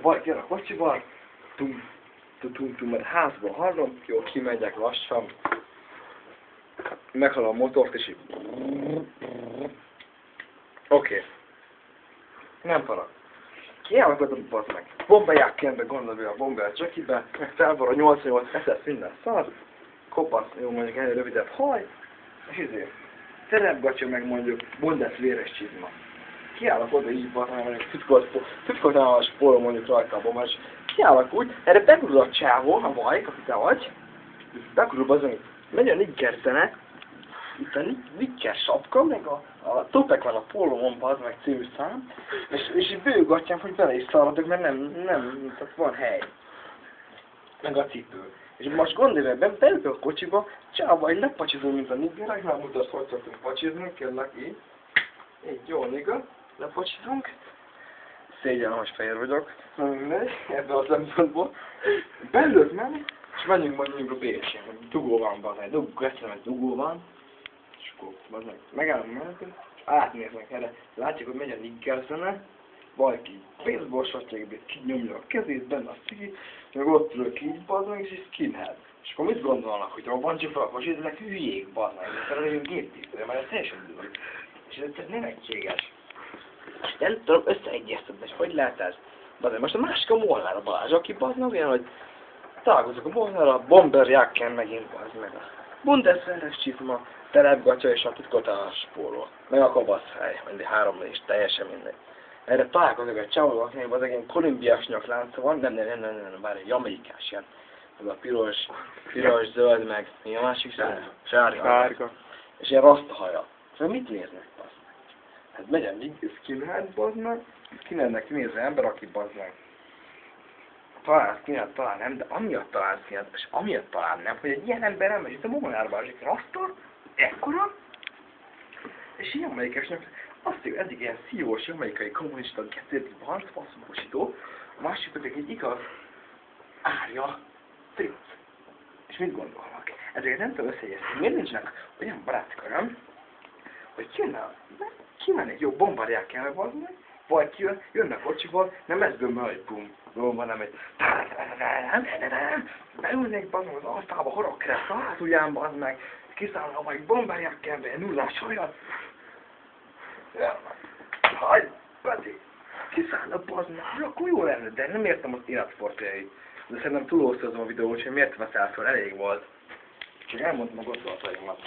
Valaki jön a kocsival, mert házból hallom, jó, kimegyek lassan, meghallom a motort, és így... Oké. Nem parag. Kiállapodom, bazd meg. Bombaják kembe, gondolom, a bombát csakibe, meg felvar a 88 SS minden szar, kopasz, jó mondjuk ennél rövidebb haj, és izé, szerepgatja meg mondjuk Bondes véres csizma. Kiállok oda így bazd meg, mondjuk tütkoltálmas póló mondjuk rajta a bombás, kiállok úgy, erre begurul a csávó, a vajk, aki te vagy, begurul bazd meg, megy a nigger zene, itt a nigger sapka, meg a Topek van a pólómon, bazd meg című szám, és így bőgatjám, hogy bele is szaladok, mert nem, tehát van hely. Meg a cipő. És most gondolj meg, beülök a kocsiba, csáva, egy lepacsizom, mint a niggerek, már mutasz, hogy szoktunk pacsizni, kérlek így. Így jó nigga, lepacsizunk. Szégyellem, hogy fehér vagyok. Mindegy, ebben a szempontból. Beülök menni, és menjünk mondjuk a Bécsén, hogy dugó van, bazd meg, dugó van. És akkor megállunk mellettünk, és átnéznek erre. Látjuk, hogy megy a nigger zene, valaki baseball satjékből kinyomja a kezét, benne a szigi, meg ott ülök így, bazd meg, és skinhead. És akkor mit gondolnak, hogy robbantjuk fel a kocsit, ezek hülyék, bazd meg, ezek felelőjünk géptisztőre, mert ez teljesen dől. És ez nem egységes. És nem tudom összeegyeztetni, hogy lehet ez. Bazd meg, most a másik a Molnár a Balázs, aki bazd meg olyan, hogy találkozok a Molnár a bomberjacken megint, bazd meg. Bundes veres csizma, telepgatja és a titkoltálás póló. Meg a kabaszfej, mindig 3 is, teljesen mindegy. Erre találkozok egy csávóval, akinek az ilyen kolumbiás nyaklánca van, nem, bár egy jamaikás ilyen. Ez a piros, zöld, meg mi a másik? Sárga. És ilyen rasztahaja. Szóval mit néznek, bazd meg? Hát megy a skinhead, bazd meg, skinheadnek nézve ember, aki bazd meg. Talán skinhead, talán nem, de amiatt talán skinhead, és amiatt talán nem, hogy egy ilyen ember elmegy, itt a Molnárban egy raszta, ekkora, és ilyen jamaikásnak. Azt hiszem, eddig ilyen szívós jamaikai kommunista kettőt harcfaszmósító, a másik pedig egy igaz árja fritz. És mit gondolnak? Ezeket nem tudom összeegyeztetni. Miért nincsenek olyan barátköröm, hogy kimennek jó bombarják el, vagy jönnek kocsival, nem ez gömmel, hogy bum, hanem egy beülnek bazd meg az asztalba, horogkereszt a hátulján bazd meg, kiszállnak majd bombarják el, nullás hajat. Hagy, Peti! Kiszállnak, bazd meg, akkor jó lenne, de nem értem az életsportjait. De szerintem túlóztazom a videót, hogy miért veszel fel, elég volt. Csak elmondtam a gondolataimat.